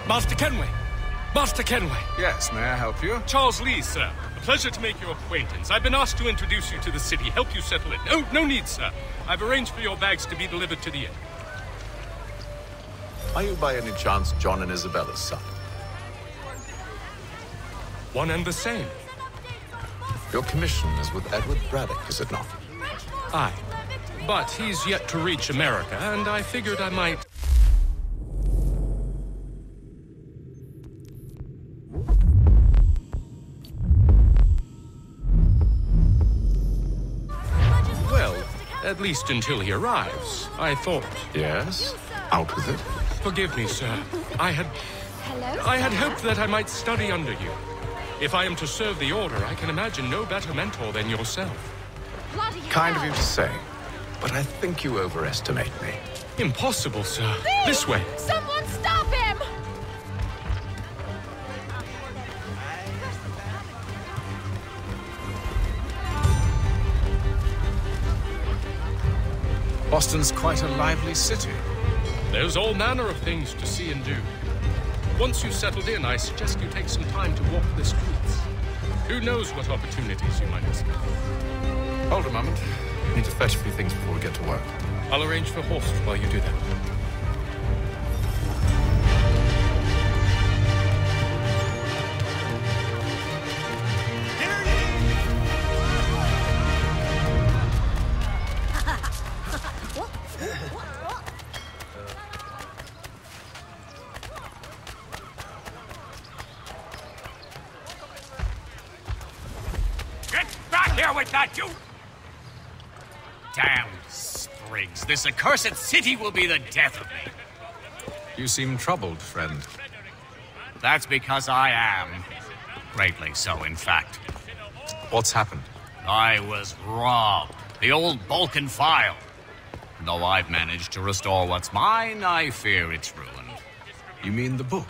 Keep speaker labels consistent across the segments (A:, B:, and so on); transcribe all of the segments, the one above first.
A: Master Kenway! Master Kenway!
B: Yes, may I help you?
A: Charles Lee, sir. A pleasure to make your acquaintance. I've been asked to introduce you to the city, help you settle it. No need, sir. I've arranged for your bags to be delivered to the inn.
B: Are you by any chance John and Isabella's son?
A: One and the same.
B: Your commission is with Edward Braddock, is it not?
A: Aye. But he's yet to reach America, and I figured I might... Well, at least until he arrives, I thought...
B: Yes? Out with it.
A: Forgive me, sir. I had hoped that I might study under you. If I am to serve the Order, I can imagine no better mentor than yourself.
B: Kind of you to say, but I think you overestimate me.
A: Impossible, sir.
C: Thief!
A: This way.
C: Someone stop him!
B: Boston's quite a lively city.
A: There's all manner of things to see and do. Once you've settled in, I suggest you take some time to walk the streets. Who knows what opportunities you might discover.
B: Hold a moment. I need to fetch a few things before we get to work.
A: I'll arrange for horses while you do that.
D: With that, you damn sprigs. This accursed city will be the death of me.
B: You seem troubled, friend.
D: That's because I am. Greatly so, in fact.
B: What's happened?
D: I was robbed. The old Balkan file. Though I've managed to restore what's mine, I fear it's ruined.
B: You mean the book?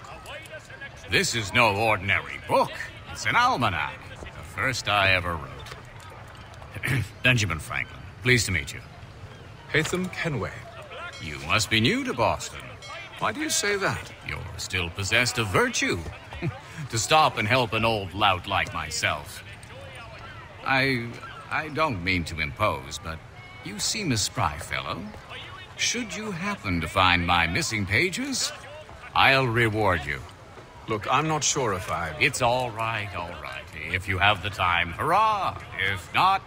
D: This is no ordinary book. It's an almanac. The first I ever wrote. Benjamin Franklin, pleased to meet you.
B: Haytham Kenway.
D: You must be new to Boston.
B: Why do you say that?
D: You're still possessed of virtue. To stop and help an old lout like myself. I don't mean to impose, but you seem a spry fellow. Should you happen to find my missing pages, I'll reward you.
B: Look, I'm not sure if I...
D: It's all right, all right. If you have the time, hurrah. If not,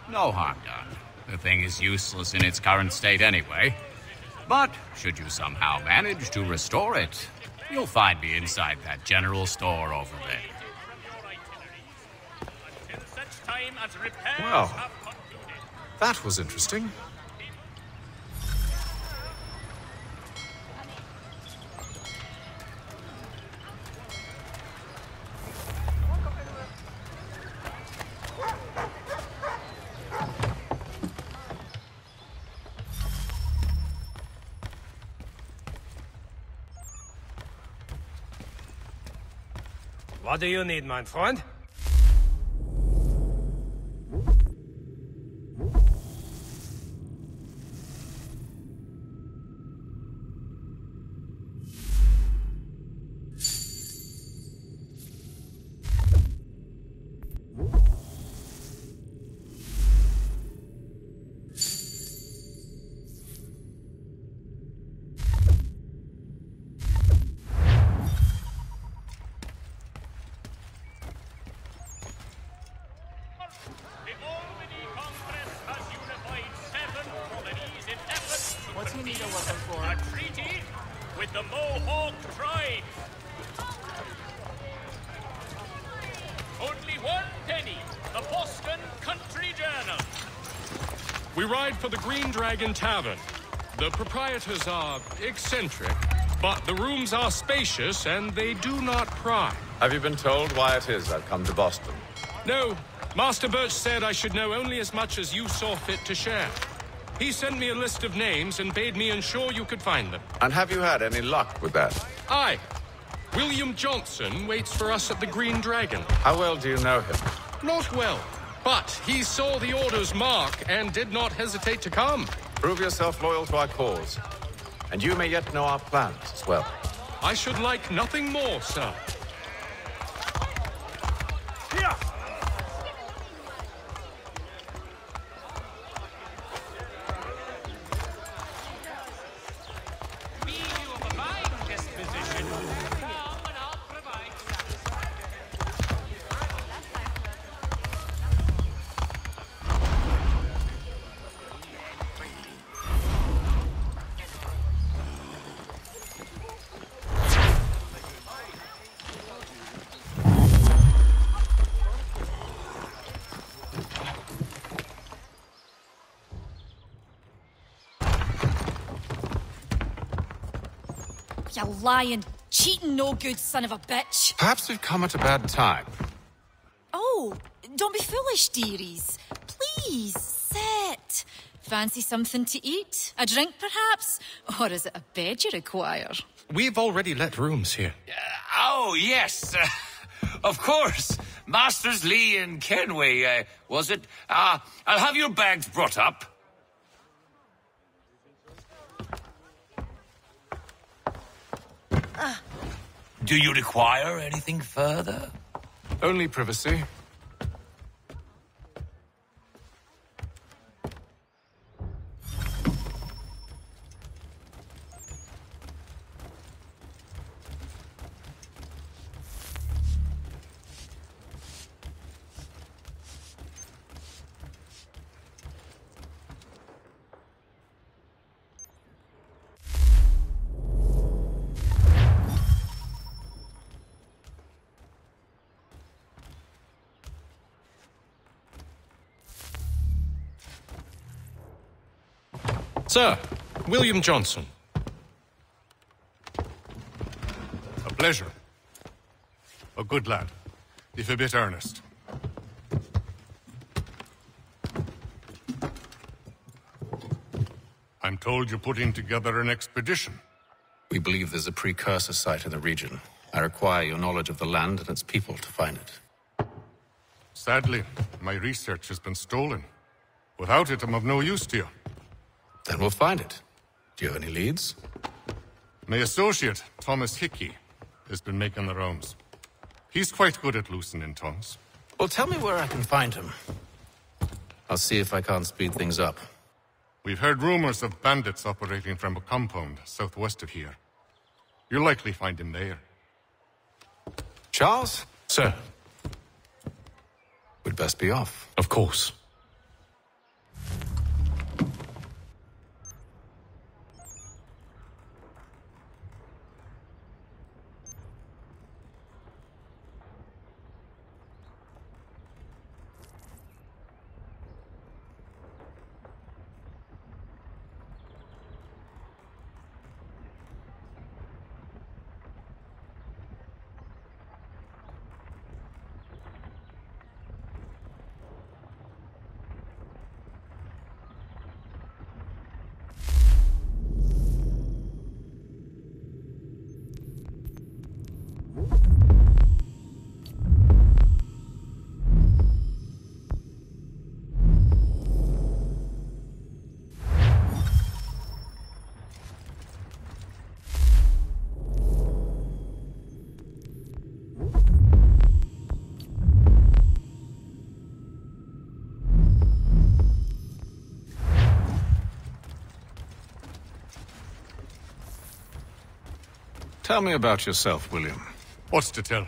D: no harm done. The thing is useless in its current state anyway. But should you somehow manage to restore it, you'll find me inside that general store over there.
B: Well, that was interesting.
E: What do you need, my friend?
C: What's he need a weapon for?
F: A treaty with the Mohawk tribe. Only 1 penny. The Boston Country Journal.
A: We ride for the Green Dragon Tavern. The proprietors are eccentric, but the rooms are spacious and they do not pry.
B: Have you been told why it is I've come to Boston?
A: No, Master Birch said I should know only as much as you saw fit to share. He sent me a list of names and bade me ensure you could find them.
B: And have you had any luck with that?
A: Aye. William Johnson waits for us at the Green Dragon.
B: How well do you know him?
A: Not well, but he saw the Order's mark and did not hesitate to come.
B: Prove yourself loyal to our cause. And you may yet know our plans as well.
A: I should like nothing more, sir.
E: Here!
F: Be you of a fine disposition. Come and I'll provide.
C: You lying, cheating, no good son of a bitch.
B: Perhaps we've come at a bad time.
C: Oh, don't be foolish, dearies. Please, sit. Fancy something to eat? A drink, perhaps? Or is it a bed you require?
A: We've already let rooms here.
G: Oh, yes. Of course. Masters Lee and Kenway, was it? I'll have your bags brought up. Do you require anything further?
B: Only privacy.
A: Sir, William Johnson.
H: A pleasure. A good lad, if a bit earnest. I'm told you're putting together an expedition.
B: We believe there's a precursor site in the region. I require your knowledge of the land and its people to find it.
H: Sadly, my research has been stolen. Without it, I'm of no use to you.
B: Then we'll find it. Do you have any leads?
H: My associate, Thomas Hickey, has been making the rounds. He's quite good at loosening tongues.
B: Well, tell me where I can find him. I'll see if I can't speed things up.
H: We've heard rumors of bandits operating from a compound southwest of here. You'll likely find him there.
B: Charles?
A: Sir.
B: We'd best be off.
A: Of course.
B: Tell me about yourself, William.
H: What's to tell?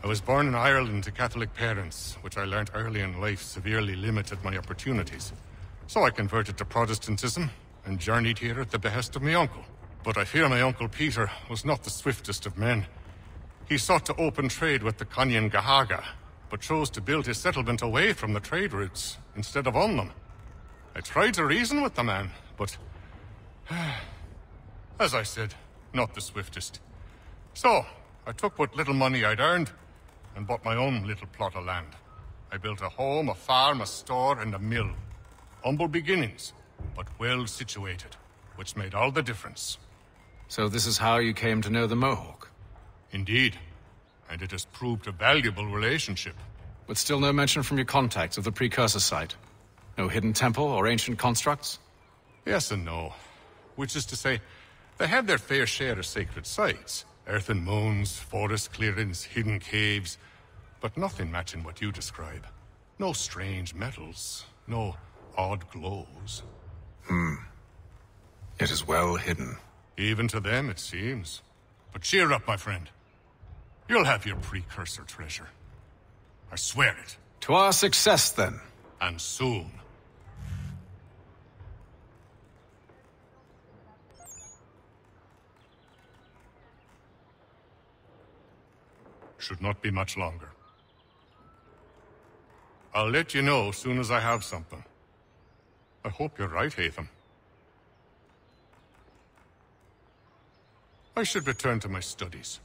H: I was born in Ireland to Catholic parents, which I learnt early in life severely limited my opportunities. So I converted to Protestantism and journeyed here at the behest of my uncle. But I fear my uncle Peter was not the swiftest of men. He sought to open trade with the Conyan Gahaga, but chose to build his settlement away from the trade routes instead of on them. I tried to reason with the man, but as I said, not the swiftest. So, I took what little money I'd earned and bought my own little plot of land. I built a home, a farm, a store, and a mill. Humble beginnings, but well situated, which made all the difference.
B: So this is how you came to know the Mohawk?
H: Indeed, and it has proved a valuable relationship.
B: But still no mention from your contacts of the precursor site? No hidden temple or ancient constructs?
H: Yes and no. Which is to say, they had their fair share of sacred sites, Earthen mounds, forest clearings, hidden caves, but nothing matching what you describe. No strange metals, no odd glows.
B: It is well hidden.
H: Even to them, it seems. But cheer up, my friend. You'll have your precursor treasure. I swear it.
B: To our success, then.
H: And soon. Should not be much longer. I'll let you know as soon as I have something. I hope you're right, Hatham. I should return to my studies.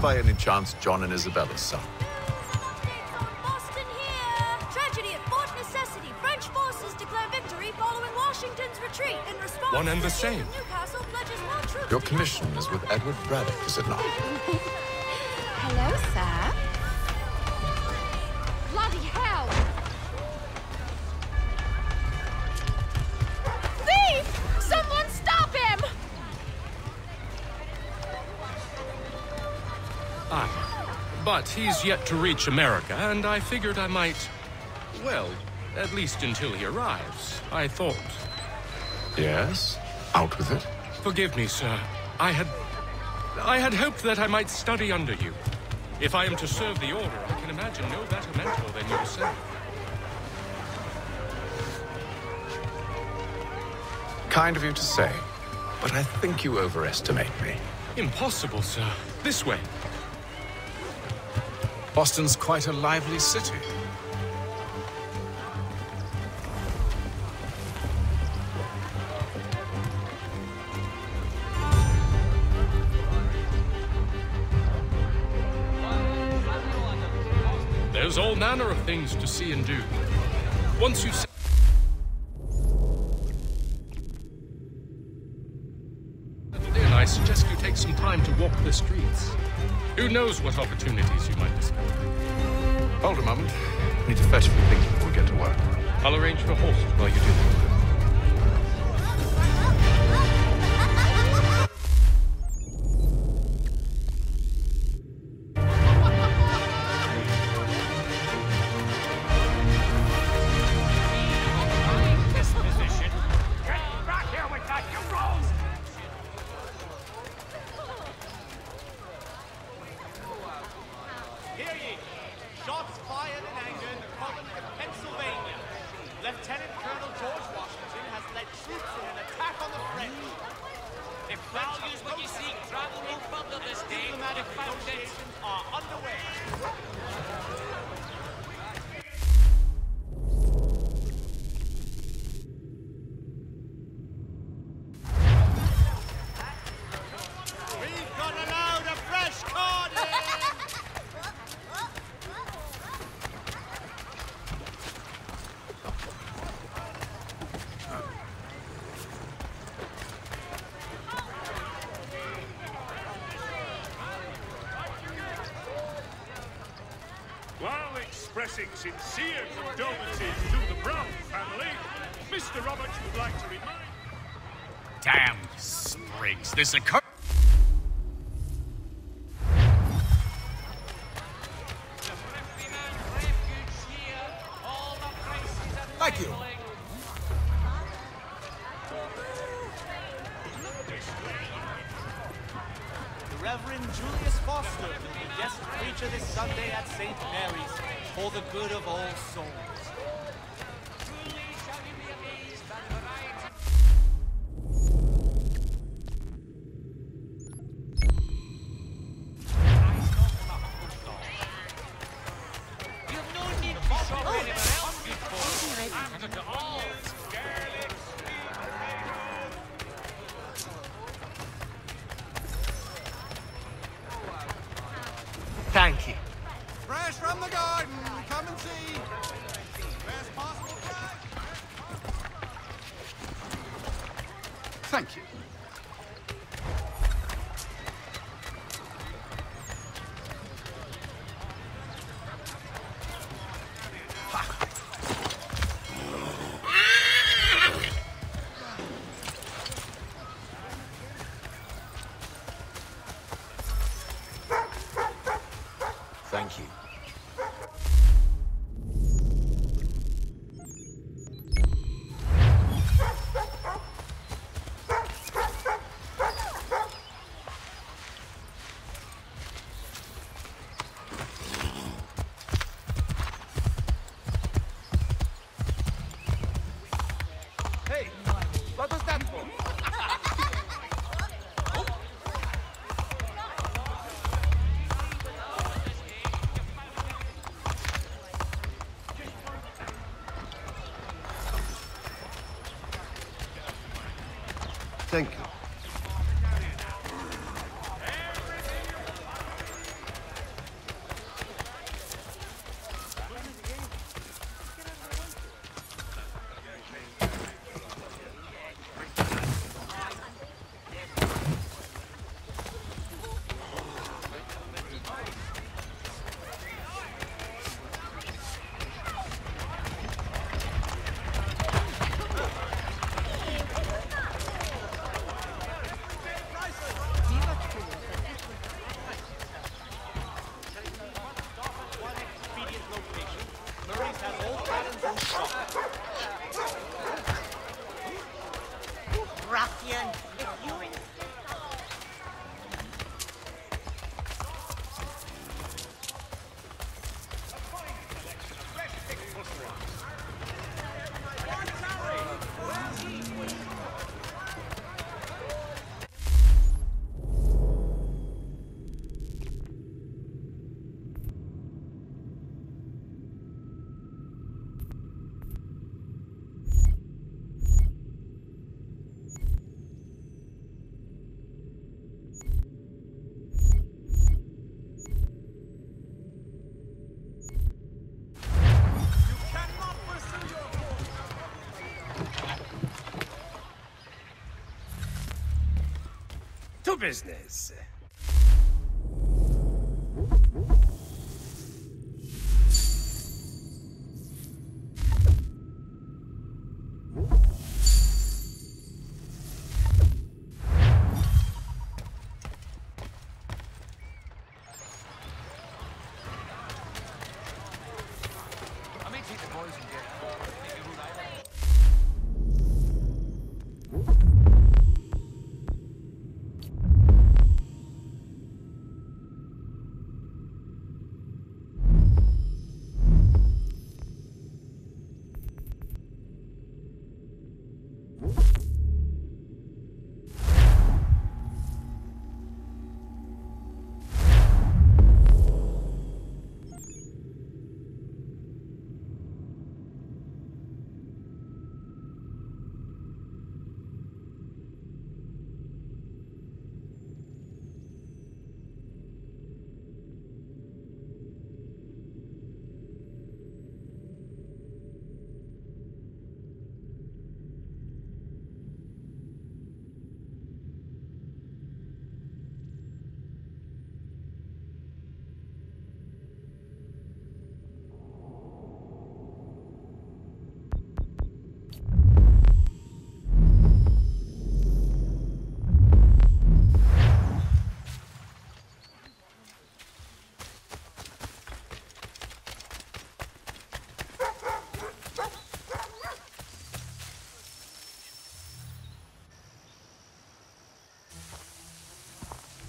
B: By any chance, John and Isabella's son?
I: Boston here! Tragedy at Fort Necessity. French forces declare victory following Washington's retreat in response.
A: One and the same.
I: Newcastle pledges more troops.
B: Your commission is with Edward Braddock, is it not?
J: Hello, sir. Bloody hell! Thief! Someone stop him!
A: But he's yet to reach America, and I figured I might... Well, at least until he arrives, I thought.
B: Yes? Out with it.
A: Forgive me, sir. I had hoped that I might study under you. If I am to serve the Order, I can imagine no better mentor than yourself.
B: Kind of you to say, but I think you overestimate me.
A: Impossible, sir. This way.
B: Boston's quite a lively city.
A: There's all manner of things to see and do. Once you've... I suggest you take some time to walk the streets. Who knows what opportunities you might discover.
B: Hold a moment. Need to fetch a few things before we get to work.
A: I'll arrange for horses while you do that.
K: While expressing sincere condolences to the Brown family, Mr. Roberts would like to remind...
D: Damn sprigs, this occurred...
B: Thank you.
L: The Reverend Julius Foster will be guest preacher this Sunday at St. for the good of all souls.
E: Thank you.
L: Fresh from the garden, come and see. Best possible price.
M: Thank you.
E: Thank you.
L: Hey, what was that for?
M: Thank you.
N: Ruffian, if you
E: To business.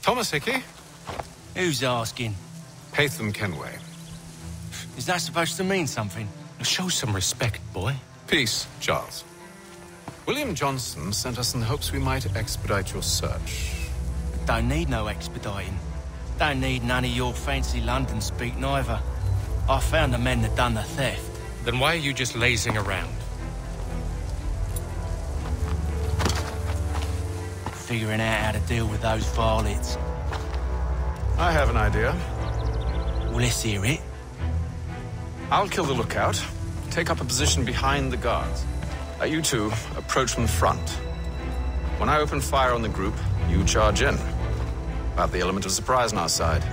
B: Thomas Hickey?
E: Who's asking?
B: Haytham Kenway.
N: Is that supposed to mean something?
A: Show some respect, boy.
B: Peace, Charles. William Johnson sent us in the hopes we might expedite your search.
N: Don't need no expediting. Don't need none of your fancy London speak neither. I found the men that done the theft.
A: Then why are you just lazing around?
N: Figuring out how to deal with those varlets.
B: I have an idea.
N: Well, let's hear it.
B: I'll kill the lookout, take up a position behind the guards. You two approach from the front. When I open fire on the group, you charge in. About the element of surprise on our side.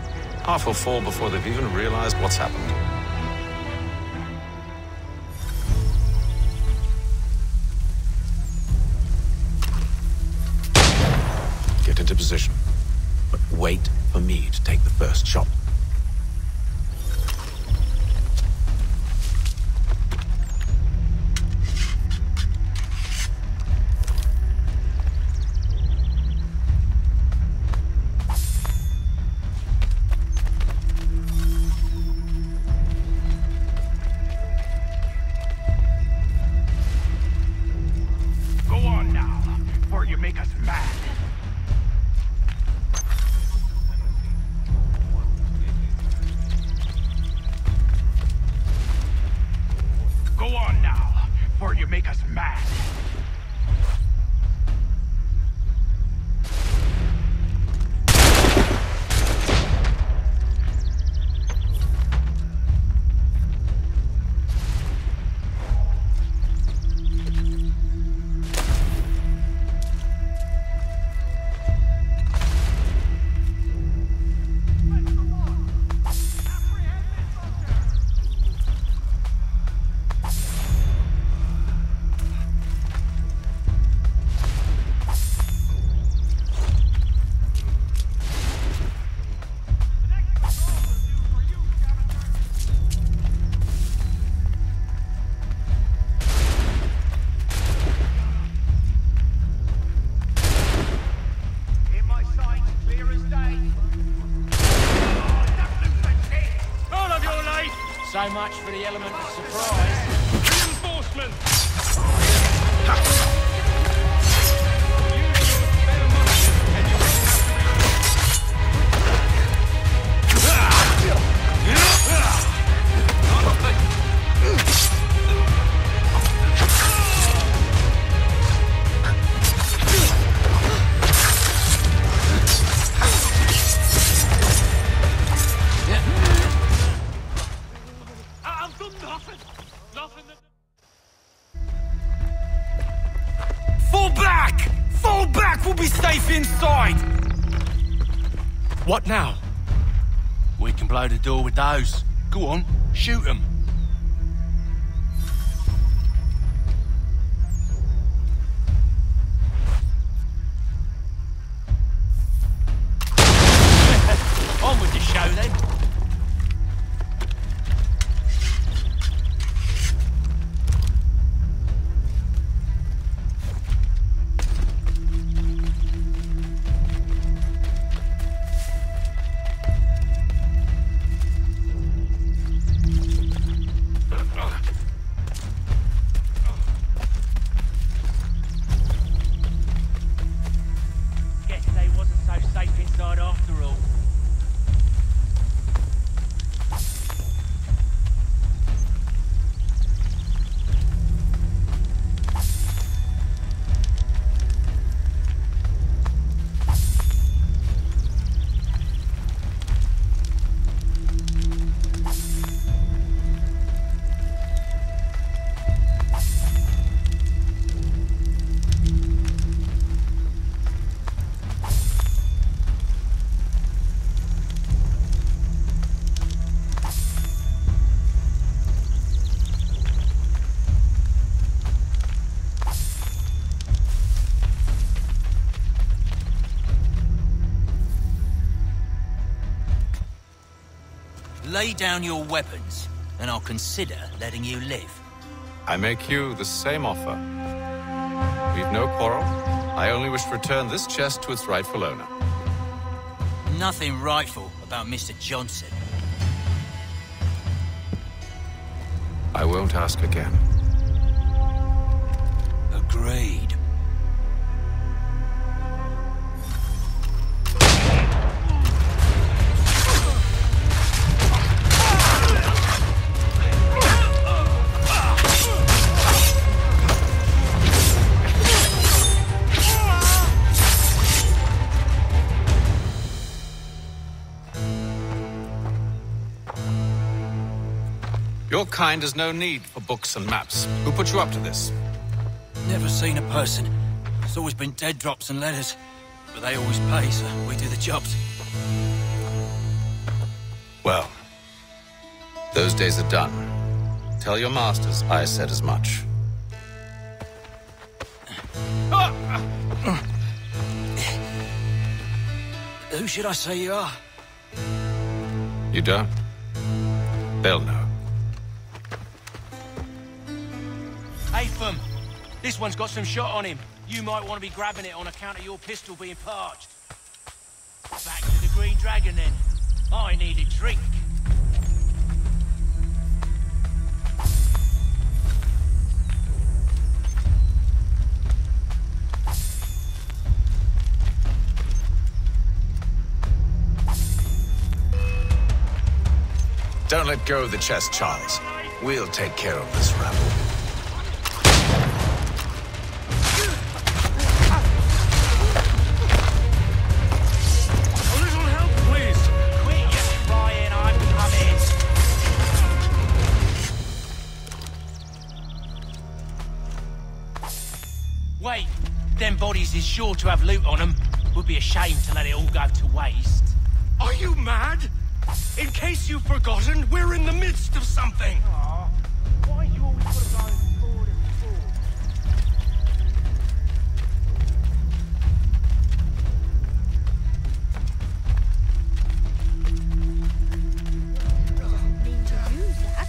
B: Half will fall before they've even realized what's happened. Get into position, but wait for me to take the first shot.
N: So much for the element of surprise.
A: Reinforcements!
N: Fall back! Fall back! We'll be safe inside!
A: What now?
N: We can blow the door with those. Go on, shoot them. On with the show then. Guess they wasn't so safe inside after all. Lay down your weapons, and I'll consider letting you live.
B: I make you the same offer. We've no quarrel. I only wish to return this chest to its rightful owner.
N: Nothing rightful about Mr. Johnson.
B: I won't ask again.
N: Agreed.
B: Your kind has no need for books and maps. Who put you up to this?
N: Never seen a person. It's always been dead drops and letters. But they always pay, so we do the jobs.
B: Well, those days are done. Tell your masters I said as much.
N: Who should I say you are?
B: You don't? They'll know.
N: Atham, this one's got some shot on him. You might want to be grabbing it on account of your pistol being parched. Back to the Green Dragon, then. I need a drink.
B: Don't let go of the chest, Charles. We'll take care of this rabble.
N: Wait, them bodies is sure to have loot on them. Would be a shame to let it all go to waste.
F: Are you mad? In case you've forgotten, we're in the midst of something.
N: Aw, why you always gotta go forward and forward?
I: Doesn't mean to use that.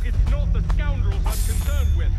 F: It's not the scoundrels I'm concerned with.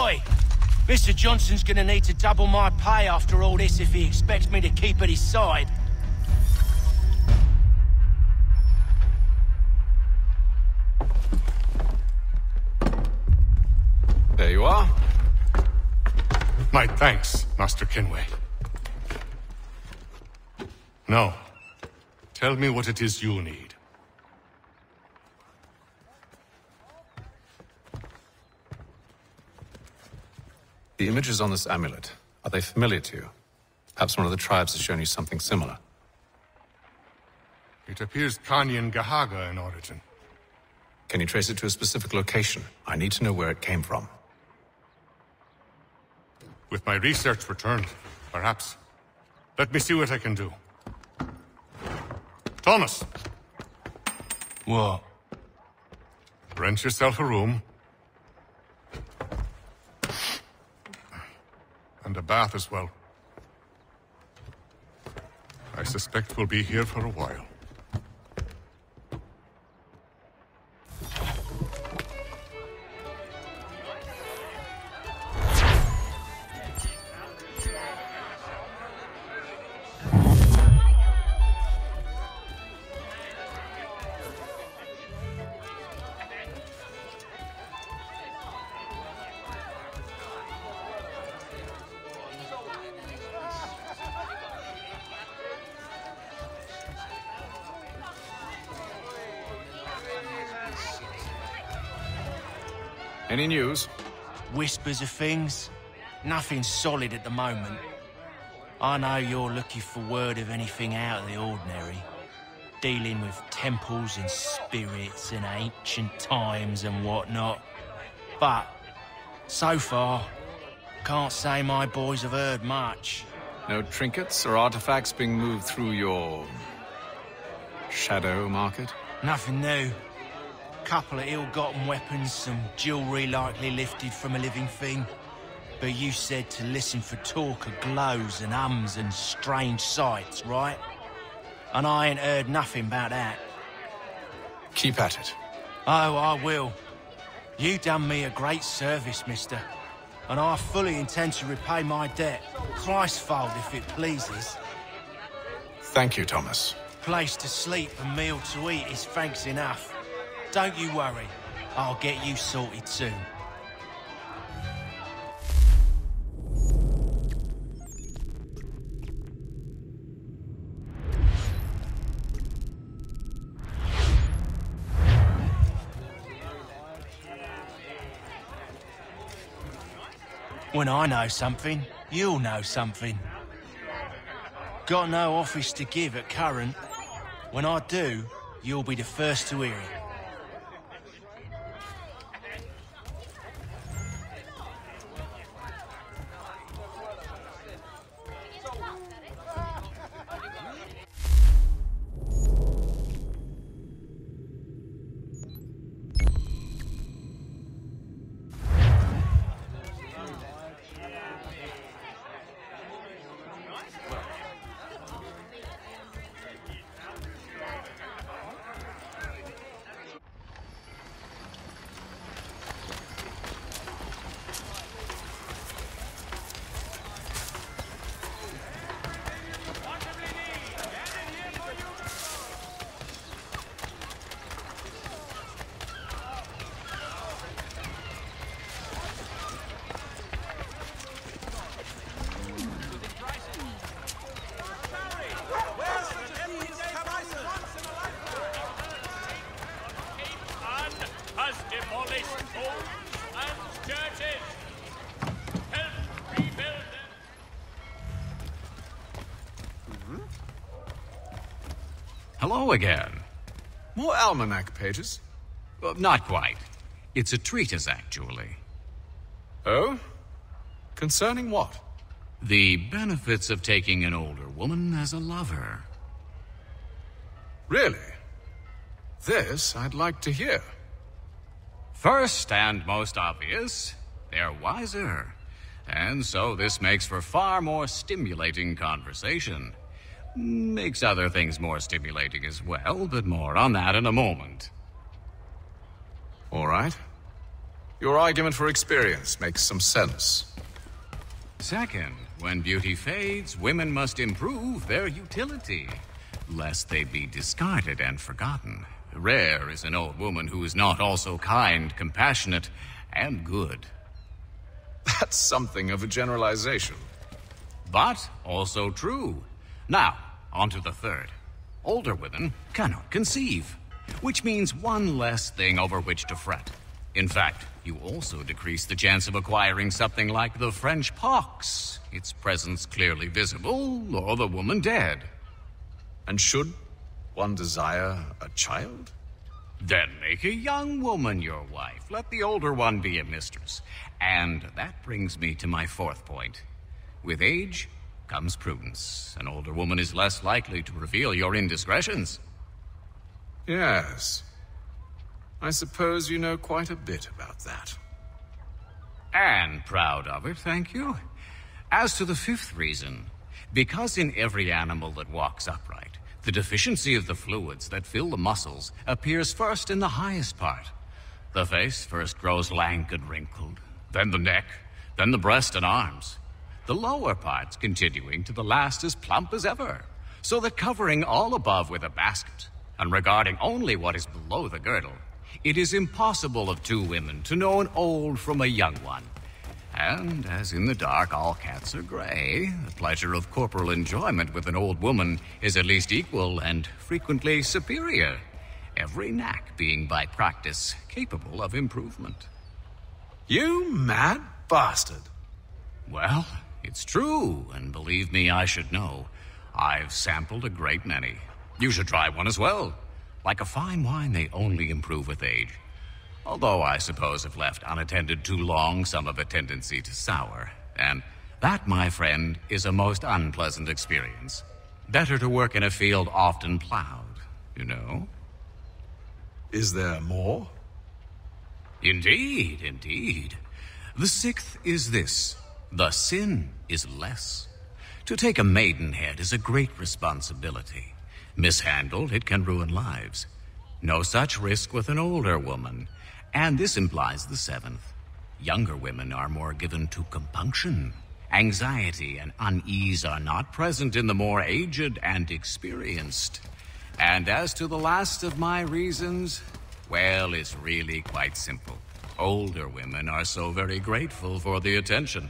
N: Oi! Mr. Johnson's gonna need to double my pay after all this if he expects me to keep at his side.
B: There you are.
H: My thanks, Master Kenway. Now, tell me what it is you need.
B: The images on this amulet, are they familiar to you? Perhaps one of the tribes has shown you something similar.
H: It appears Kanyan Gahaga in origin.
B: Can you trace it to a specific location? I need to know where it came from.
H: With my research returned, perhaps. Let me see what I can do. Thomas!
N: What?
H: Rent yourself a room. And a bath as well. I suspect we'll be here for a while.
B: Any news?
N: Whispers of things. Nothing solid at the moment. I know you're looking for word of anything out of the ordinary. Dealing with temples and spirits and ancient times and whatnot. But, so far, can't say my boys have heard much.
B: No trinkets or artifacts being moved through your... shadow market?
N: Nothing new. Couple of ill-gotten weapons, some jewelry likely lifted from a living thing. But you said to listen for talk of glows and hums and strange sights, right? And I ain't heard nothing about that.
B: Keep at it.
N: Oh, I will. You done me a great service, mister. And I fully intend to repay my debt. Christfold, if it pleases.
B: Thank you, Thomas.
N: Place to sleep and meal to eat is thanks enough. Don't you worry. I'll get you sorted soon. When I know something, you'll know something. Got no office to give at current. When I do, you'll be the first to hear it.
D: Hello again.
B: More almanac pages?
D: Not quite. It's a treatise, actually.
B: Oh? Concerning what?
D: The benefits of taking an older woman as a lover.
B: Really? This I'd like to hear.
D: First and most obvious, they're wiser. And so this makes for far more stimulating conversation. Makes other things more stimulating as well, but more on that in a moment.
B: All right. Your argument for experience makes some sense.
D: Second, when beauty fades, women must improve their utility, lest they be discarded and forgotten. Rare is an old woman who is not also kind, compassionate, and good.
B: That's something of a generalization.
D: But also true. Now, on to the third. Older women cannot conceive, which means one less thing over which to fret. In fact, you also decrease the chance of acquiring something like the French pox, its presence clearly visible, or the woman dead.
B: And should one desire a child?
D: Then make a young woman your wife. Let the older one be a mistress. And that brings me to my fourth point. With age comes prudence. An older woman is less likely to reveal your indiscretions.
B: Yes. I suppose you know quite a bit about that.
D: And proud of it, thank you. As to the fifth reason, because in every animal that walks upright, the deficiency of the fluids that fill the muscles appears first in the highest part. The face first grows lank and wrinkled, then the neck, then the breast and arms. The lower parts continuing to the last as plump as ever, so that covering all above with a basket, and regarding only what is below the girdle, it is impossible of two women to know an old from a young one. And as in the dark all cats are gray, the pleasure of corporal enjoyment with an old woman is at least equal and frequently superior, every knack being by practice capable of improvement.
B: You mad bastard.
D: Well, it's true, and believe me, I should know. I've sampled a great many. You should try one as well. Like a fine wine, they only improve with age. Although I suppose if left unattended too long, some have a tendency to sour. And that, my friend, is a most unpleasant experience. Better to work in a field often plowed, you know?
B: Is there more?
D: Indeed, indeed. The sixth is this. The sin is less. To take a maidenhead is a great responsibility. Mishandled, it can ruin lives. No such risk with an older woman. And this implies the seventh. Younger women are more given to compunction. Anxiety and unease are not present in the more aged and experienced. And as to the last of my reasons, well, it's really quite simple. Older women are so very grateful for the attention.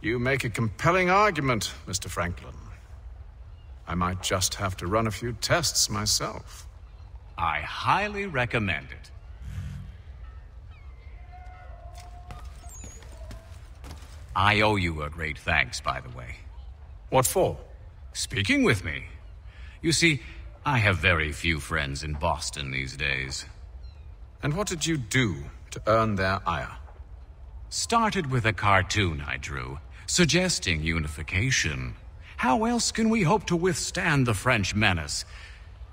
B: You make a compelling argument, Mr. Franklin. I might just have to run a few tests myself.
D: I highly recommend it. I owe you a great thanks, by the way.
B: What for?
D: Speaking with me. You see, I have very few friends in Boston these days.
B: And what did you do to earn their ire?
D: Started with a cartoon I drew, suggesting unification. How else can we hope to withstand the French menace?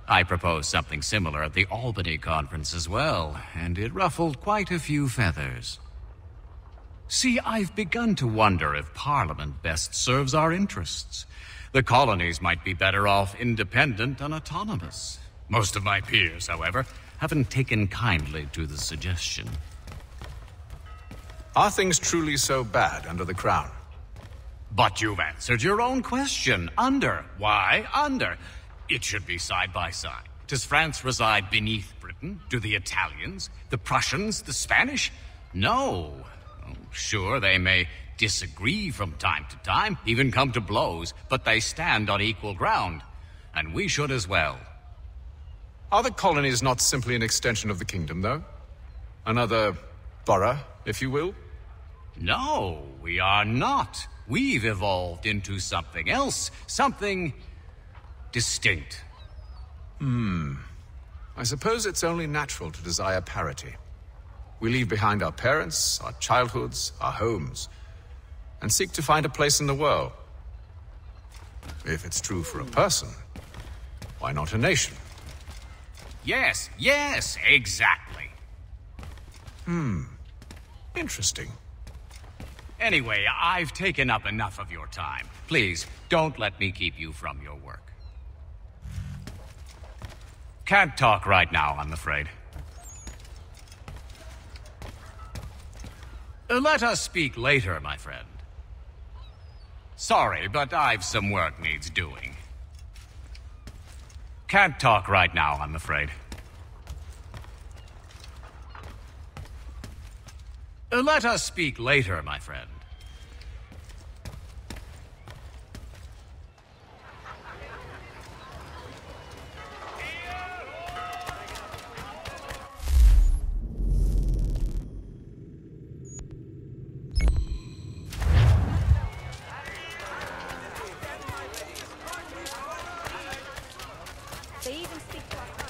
D: I proposed something similar at the Albany conference as well, and it ruffled quite a few feathers. See, I've begun to wonder if Parliament best serves our interests. The colonies might be better off independent and autonomous. Most of my peers, however, haven't taken kindly to the suggestion.
B: Are things truly so bad under the Crown?
D: But you've answered your own question. Under. Why under? It should be side by side. Does France reside beneath Britain? Do the Italians, the Prussians, the Spanish? No. Oh, sure, they may disagree from time to time, even come to blows, but they stand on equal ground. And we should as well.
B: Are the colonies not simply an extension of the kingdom, though? Another borough, if you will?
D: No, we are not. We've evolved into something else, something distinct.
B: I suppose it's only natural to desire parity. We leave behind our parents, our childhoods, our homes, and seek to find a place in the world. If it's true for a person, why not a nation?
D: Yes, exactly.
B: Interesting.
D: Anyway, I've taken up enough of your time. Please, don't let me keep you from your work. Can't talk right now, I'm afraid. Let us speak later, my friend. Sorry, but I've some work needs doing. Can't talk right now, I'm afraid. Let us speak later, my friend.
I: They even speak to us.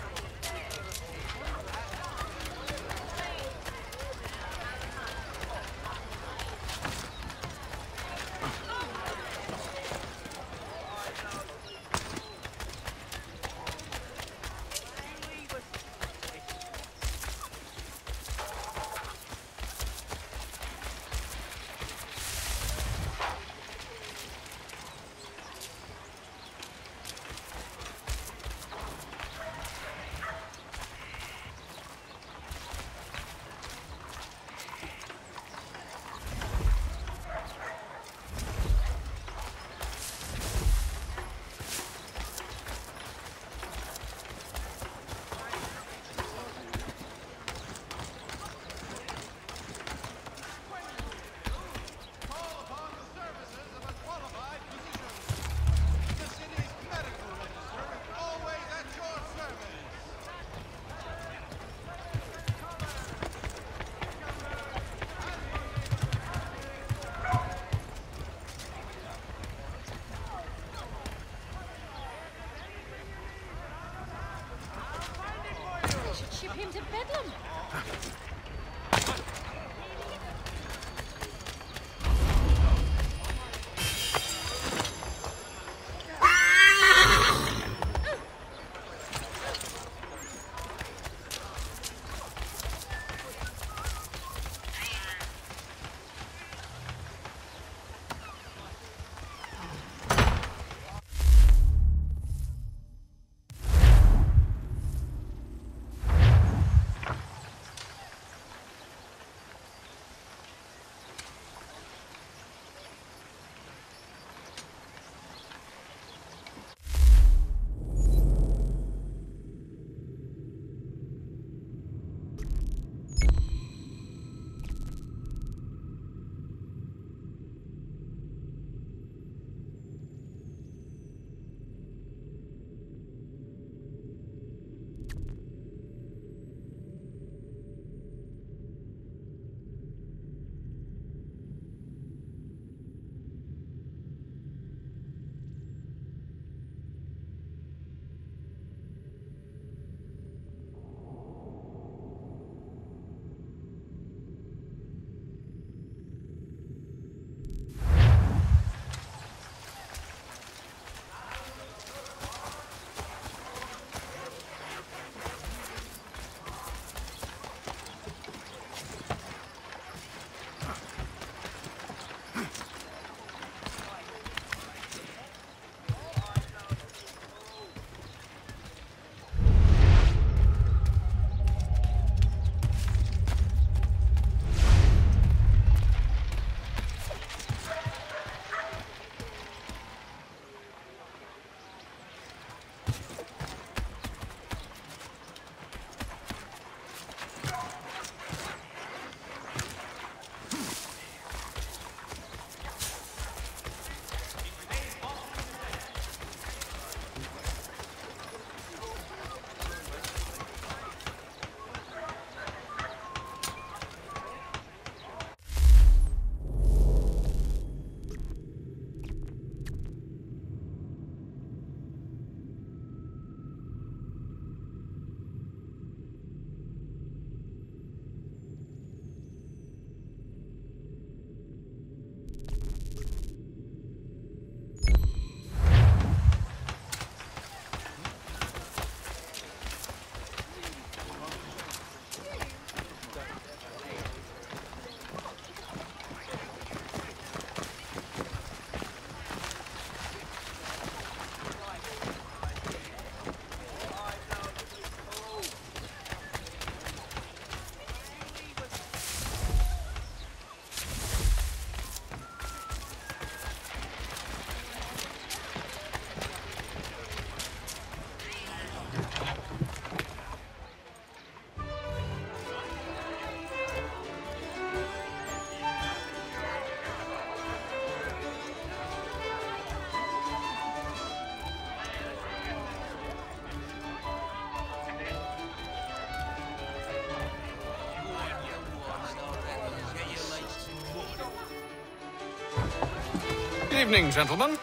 B: evening, gentlemen.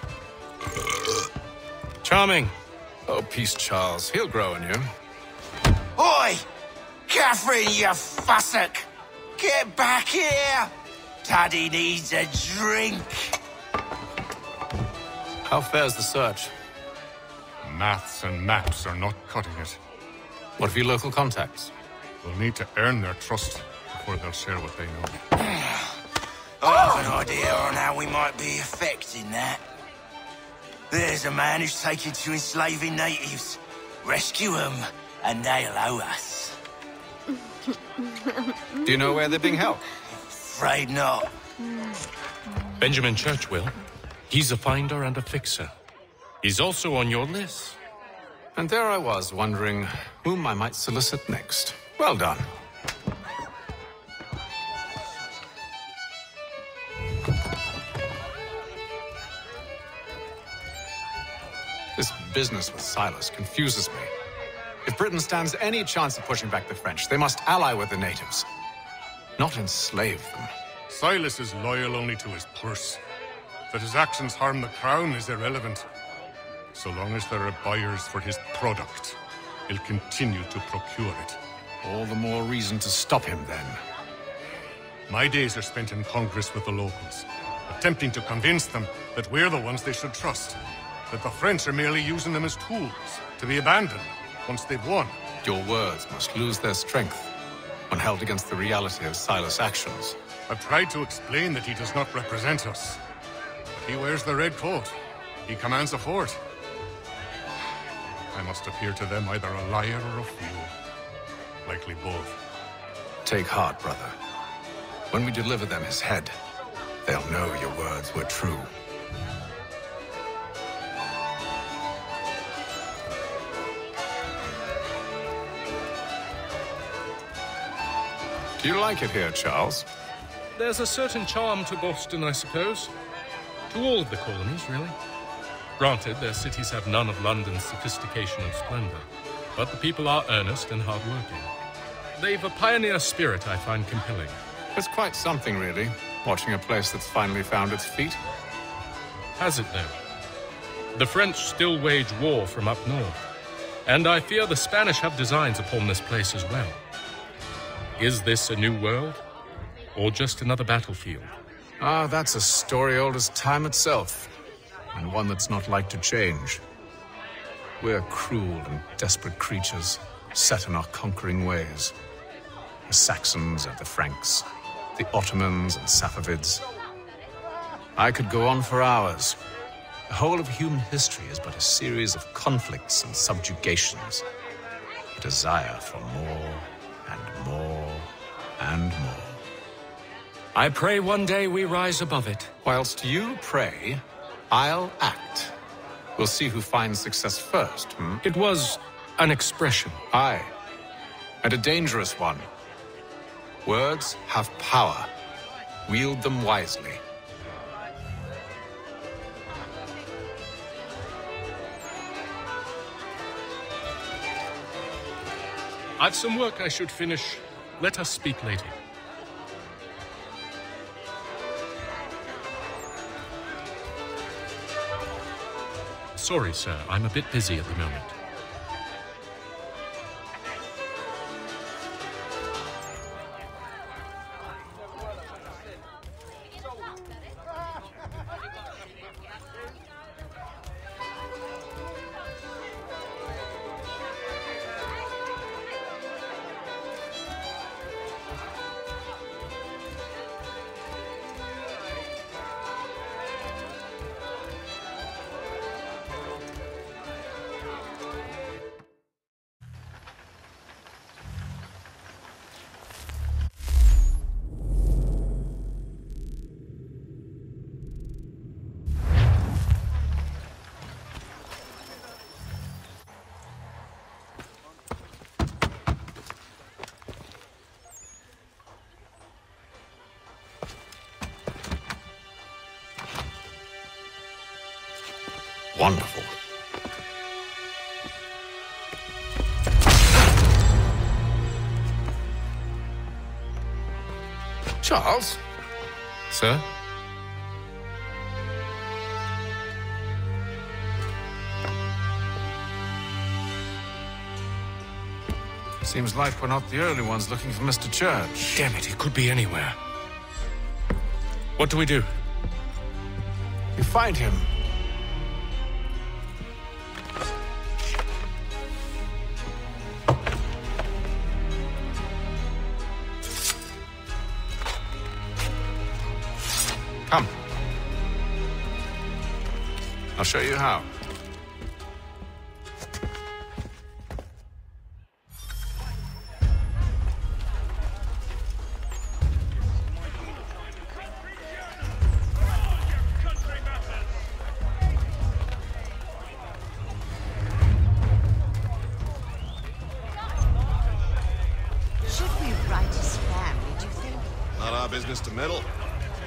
A: Charming.
B: Oh, peace, Charles. He'll grow on you.
O: Oi! Catherine, you fussock! Get back here! Taddy needs a drink.
B: How fares the search?
H: Maths and maps are not cutting it.
B: What of your local contacts?
H: We'll need to earn their trust before they'll share what they know.
O: I have an idea on how we might be affecting that. There's a man who's taken to enslaving natives. Rescue them, and they'll owe us.
B: Do you know where they're being held?
O: Afraid not.
A: Benjamin Church will. He's a finder and a fixer. He's also on your list.
B: And there I was, wondering whom I might solicit next. Well done. This business with Silas confuses me. If Britain stands any chance of pushing back the French, they must ally with the natives, not enslave them.
H: Silas is loyal only to his purse. That his actions harm the crown is irrelevant. So long as there are buyers for his product, he'll continue to procure it.
B: All the more reason to stop him, then.
H: My days are spent in Congress with the locals, attempting to convince them that we're the ones they should trust, that the French are merely using them as tools, to be abandoned once they've won.
B: Your words must lose their strength when held against the reality of Silas' actions.
H: I've tried to explain that he does not represent us. But he wears the red coat. He commands a fort. I must appear to them either a liar or a fool. Likely both.
B: Take heart, brother. When we deliver them his head, they'll know your words were true. Do you like it here, Charles?
A: There's a certain charm to Boston, I suppose. To all of the colonies, really. Granted, their cities have none of London's sophistication and splendor, but the people are earnest and hardworking. They've a pioneer spirit I find compelling.
B: It's quite something, really, watching a place that's finally found its feet.
A: Has it, though? The French still wage war from up north, and I fear the Spanish have designs upon this place as well. Is this a new world, or just another battlefield?
B: Ah, that's a story old as time itself, and one that's not like to change. We're cruel and desperate creatures, set in our conquering ways. The Saxons and the Franks, the Ottomans and Safavids. I could go on for hours. The whole of human history is but a series of conflicts and subjugations. A desire for more and more and more.
A: I pray one day we rise above it.
B: Whilst you pray, I'll act. We'll see who finds success first,
A: It was an expression.
B: Aye, and a dangerous one. Words have power. Wield them wisely.
A: I've some work I should finish. Let us speak later. Sorry, sir. I'm a bit busy at the moment.
B: Wonderful.
A: Charles? Sir?
B: Seems like we're not the only ones looking for Mr. Church.
A: Damn it, he could be anywhere. What do we do?
B: You find him. Come. I'll show you how.
P: Should we write his family, do you think?
L: Not our business to meddle,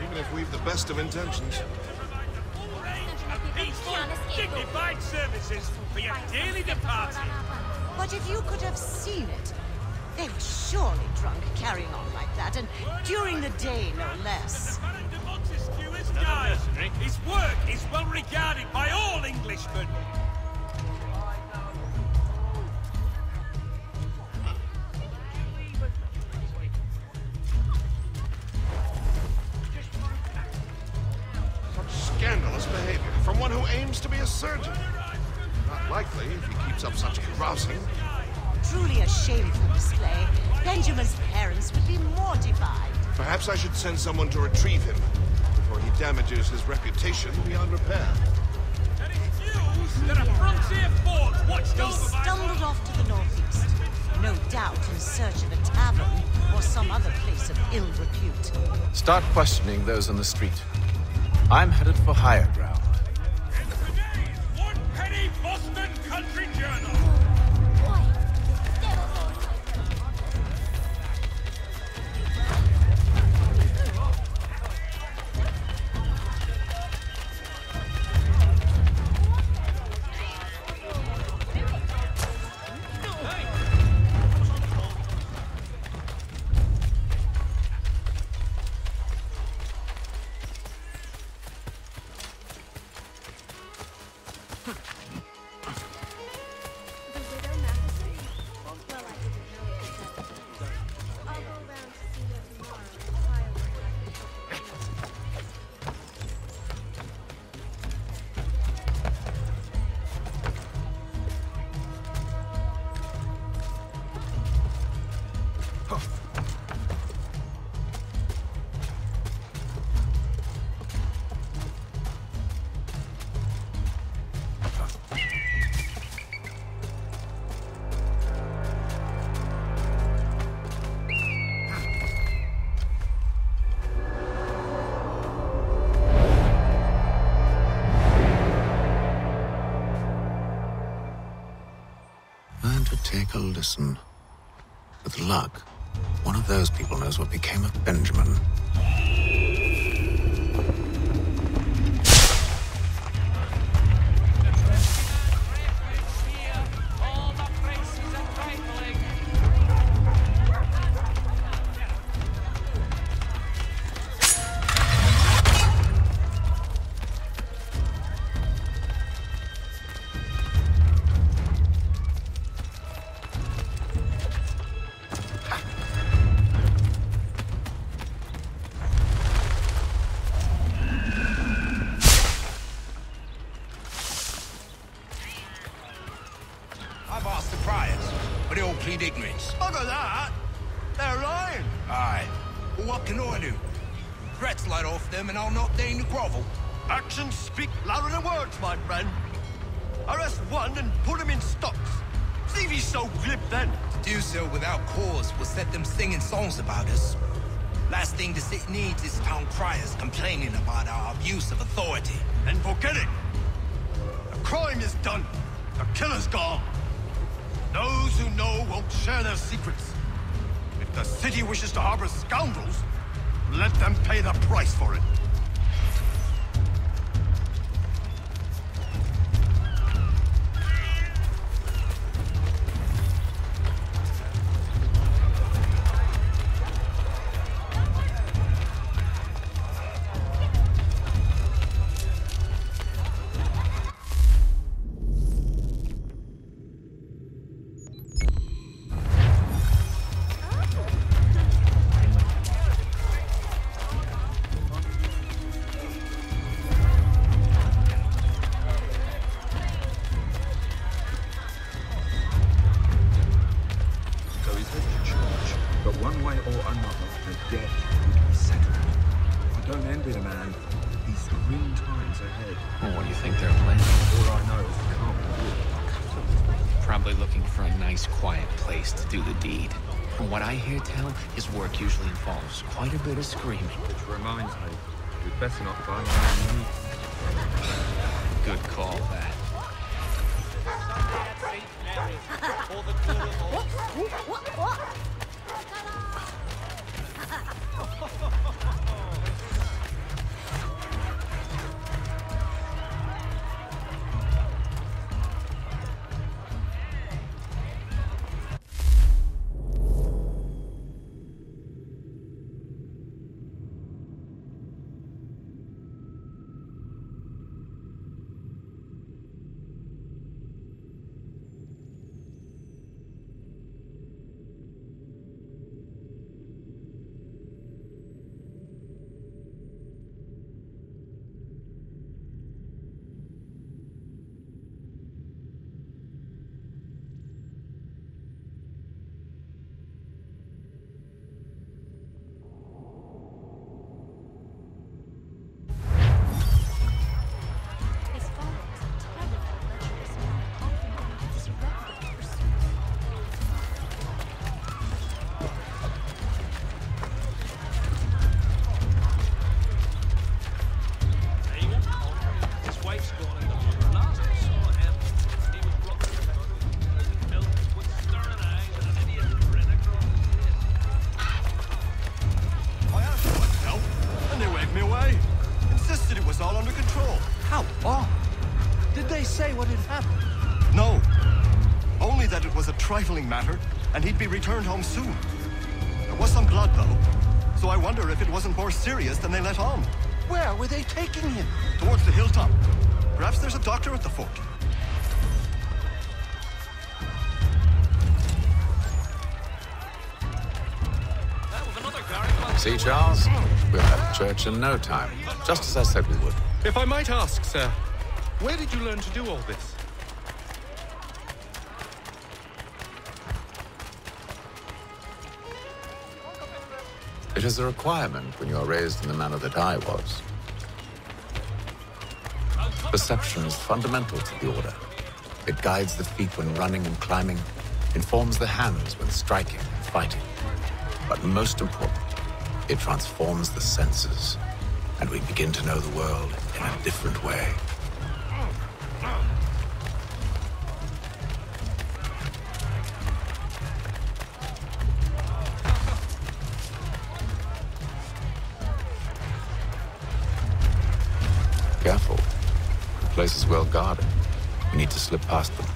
L: even if we've the best of intentions.
K: Peaceful, dignified services for your dearly departed.
P: But if you could have seen it, they were surely drunk carrying on like that, and during the day, no less.
K: His work is well regarded by all Englishmen.
L: Scandalous behavior from one who aims to be a surgeon. Not likely if he keeps up such carousing.
P: Truly a shameful display. Benjamin's parents would be mortified.
L: Perhaps I should send someone to retrieve him before he damages his reputation beyond repair.
K: There are frontier forts watched
P: They
K: over by...
P: stumbled off to the northeast, no doubt in search of a tavern or some other place of ill repute.
B: Start questioning those on the street. I'm headed for higher ground.
K: One penny Boston Country Journal.
B: Take a listen. With luck, one of those people knows what became of Benjamin.
O: I've asked the priors, but they all plead ignorance.
Q: Bugger that! They're lying!
O: Aye. Well, what can I do? Threats light off them and I'll not deign to grovel.
Q: Actions speak louder than words, my friend. Arrest one and put him in stocks. See if he's so glib then.
O: To do so without cause will set them singing songs about us. Last thing the city needs is town criers complaining about our abuse of authority.
Q: Then forget it. The crime is done. The killer's gone. Those who know won't share their secrets. If the city wishes to harbor scoundrels, let them pay the price for it.
R: don't envy the man. He's grim times ahead.
B: Well, what do you think they're planning?
R: All I know is it can't be good.
S: Probably looking for a nice, quiet place to do the deed. From what I hear tell, his work usually involves quite a bit of screaming.
R: Which reminds me, we'd better not find out.
S: Good call, that.
I: What?
Q: Trifling matter, and he'd be returned home soon. There was some blood, though, so I wonder if it wasn't more serious than they let on.
L: Where were they taking him?
Q: Towards the hilltop. Perhaps there's a doctor at the fort.
B: See, Charles? We'll have church in no time, just as I said we would.
A: If I might ask, sir, where did you learn to do all this?
B: It is a requirement when you are raised in the manner that I was. Perception is fundamental to the order. It guides the feet when running and climbing, informs the hands when striking and fighting. But most important, it transforms the senses, and we begin to know the world in a different way. Careful. The place is well guarded. We need to slip past them.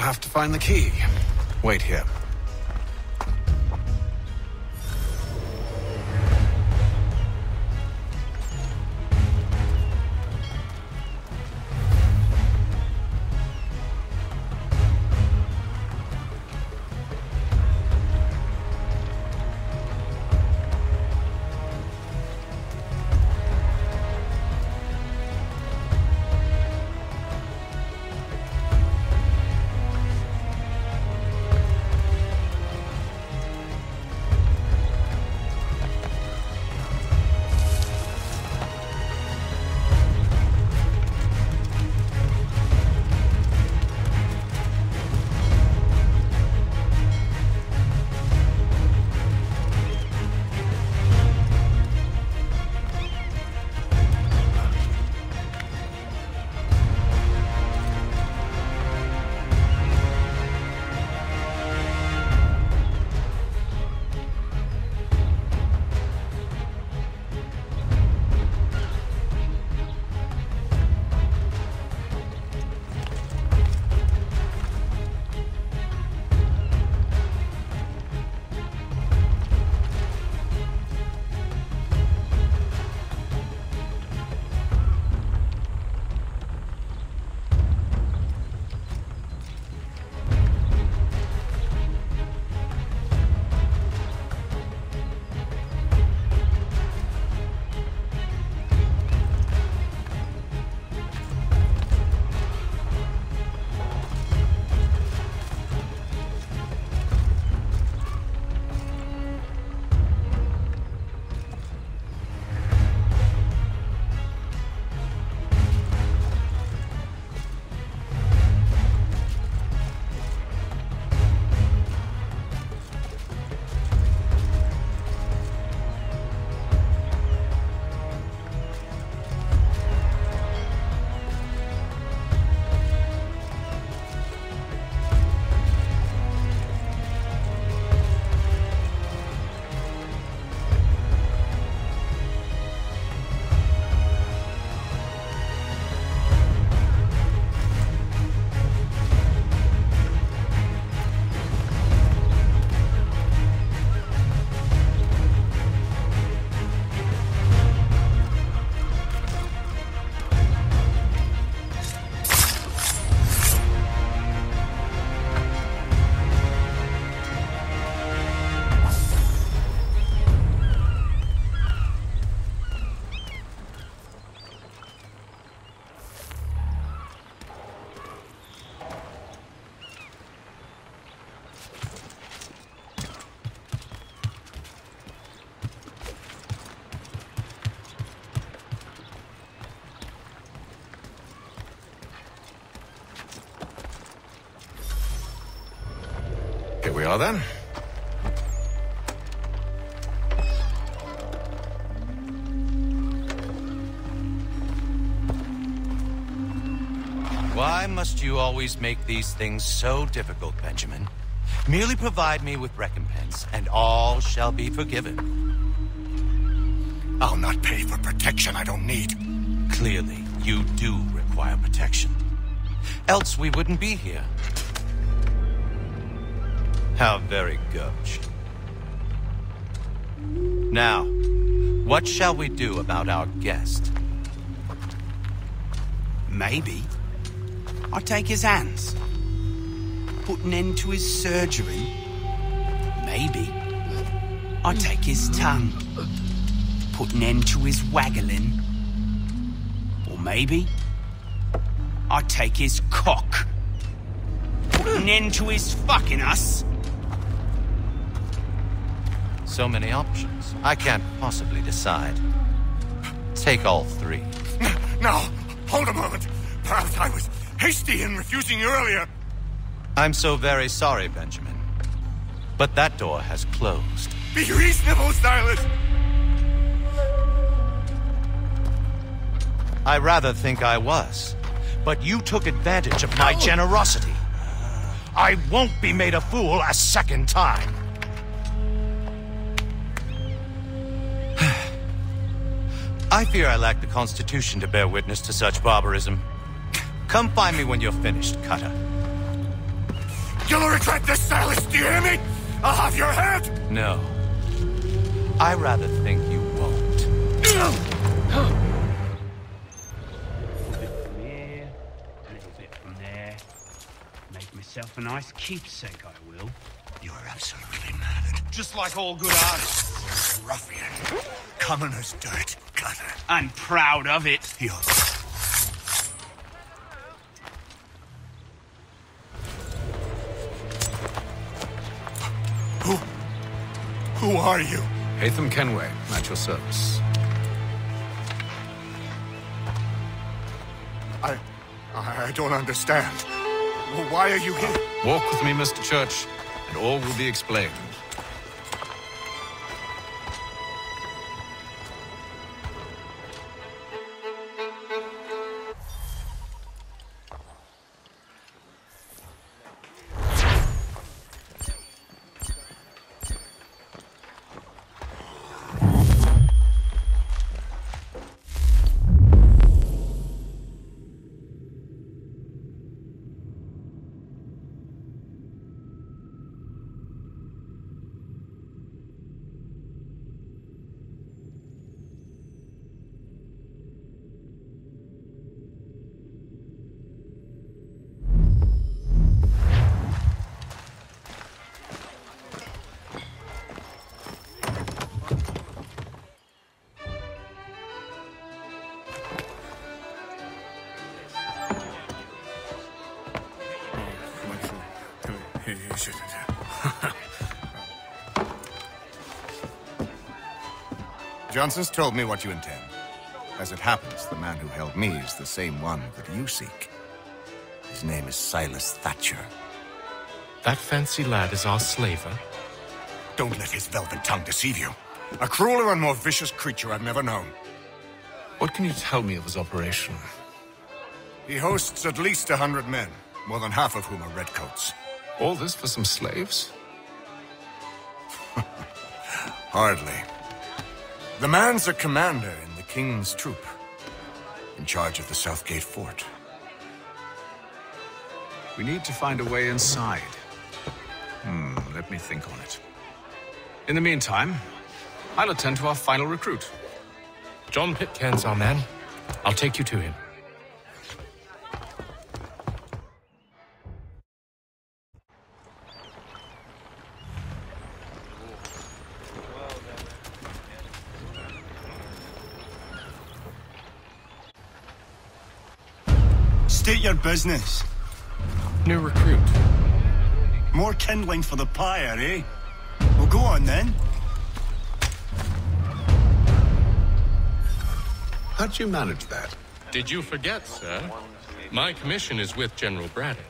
B: have to find the key. Wait here. Here we are, then.
T: Why must you always make these things so difficult, Benjamin? Merely provide me with recompense, and all shall be forgiven.
Q: I'll not pay for protection I don't need.
T: Clearly, you do require protection. Else we wouldn't be here. How very gauche. Now, what shall we do about our guest?
O: Maybe I'll take his hands. Put an end to his surgery. Maybe I'll take his tongue. Put an end to his waggling. Or maybe I'll take his cock. Put an end to his fucking us.
T: So many options. I can't possibly decide. Take all three.
Q: Now, hold a moment. Perhaps I was hasty in refusing you earlier.
T: I'm so very sorry, Benjamin. But that door has closed.
Q: Be reasonable, Stylist!
T: I rather think I was. But you took advantage of my generosity. I won't be made a fool a second time. I fear I lack the constitution to bear witness to such barbarism. Come find me when you're finished, Cutter.
Q: will regret this, Silas, do you hear me? I'll have your head!
S: No. I rather think you won't.
N: From here, a little bit from there. Make myself a nice keepsake, I will.
Q: You are absolutely mad. Just like all good artists. Ruffian. Commoner's dirt. Gutter.
N: And proud of it.
Q: Who are you?
B: Haytham Kenway, at your service.
Q: I don't understand. Why are you here?
B: Walk with me, Mr. Church, and all will be explained.
L: Johnson's told me what you intend. As it happens, the man who held me is the same one that you seek. His name is Silas Thatcher.
A: That fancy lad is our slaver?
Q: Don't let his velvet tongue deceive you. A crueler and more vicious creature I've never known.
B: What can you tell me of his operation?
Q: He hosts at least 100 men, more than half of whom are redcoats.
B: All this for some slaves?
Q: Hardly. The man's a commander in the King's troop, in charge of the Southgate Fort.
B: We need to find a way inside. Let me think on it. In the meantime, I'll attend to our final recruit.
A: John Pitcairn's our man. I'll take you to him.
Q: State your business.
A: New recruit.
Q: More kindling for the pyre, eh? Well, go on then.
B: How'd you manage that?
A: Did you forget, sir? My commission is with General Braddock.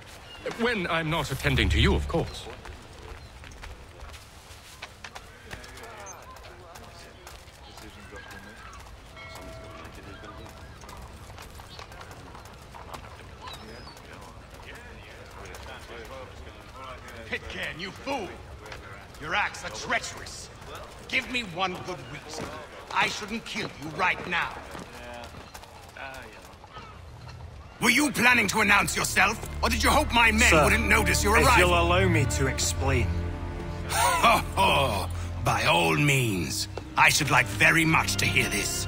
A: When I'm not attending to you, of course.
Q: Pitcairn, you fool! Your acts are treacherous. Give me one good reason. I shouldn't kill you right now. Were you planning to announce yourself, or did you hope my men wouldn't notice your arrival?
U: If you'll allow me to explain.
Q: Ho ho! By all means. I should like very much to hear this.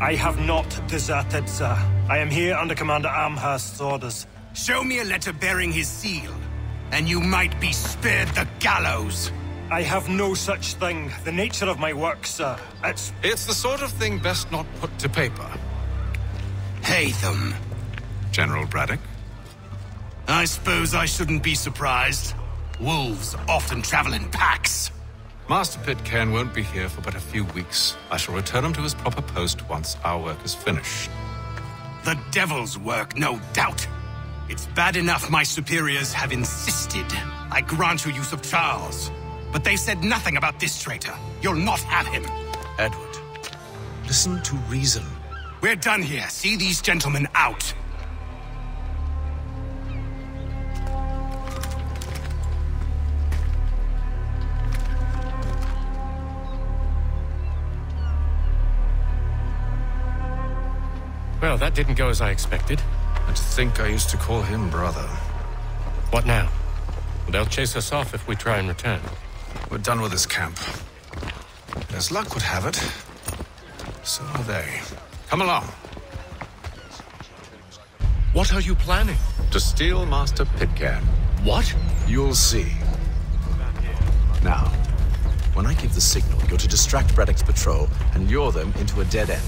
U: I have not deserted, sir. I am here under Commander Amherst's orders.
Q: Show me a letter bearing his seal, and you might be spared the gallows.
U: I have no such thing. The nature of my work, sir,
B: It's the sort of thing best not put to paper.
Q: Haytham.
B: General Braddock?
Q: I suppose I shouldn't be surprised. Wolves often travel in packs.
B: Master Pitcairn won't be here for but a few weeks. I shall return him to his proper post once our work is finished.
Q: The devil's work, no doubt. It's bad enough my superiors have insisted I grant you use of Charles. But they said nothing about this traitor. You'll not have him.
B: Edward, listen to reason.
Q: We're done here. See these gentlemen out.
A: Well, that didn't go as I expected.
B: And to think I used to call him brother.
A: What now?
B: Well,
A: They'll chase us off if we try and return.
B: We're done with this camp. As luck would have it, so are they. Come along.
A: What are you planning?
B: To steal Master Pitcairn.
A: What?
B: You'll see. Now, when I give the signal, you're to distract Braddock's patrol and lure them into a dead end.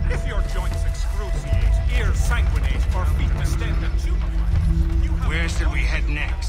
K: If your joints excruciate, ears sanguinate, or feet distend and tumefy,
Q: Where shall we head next?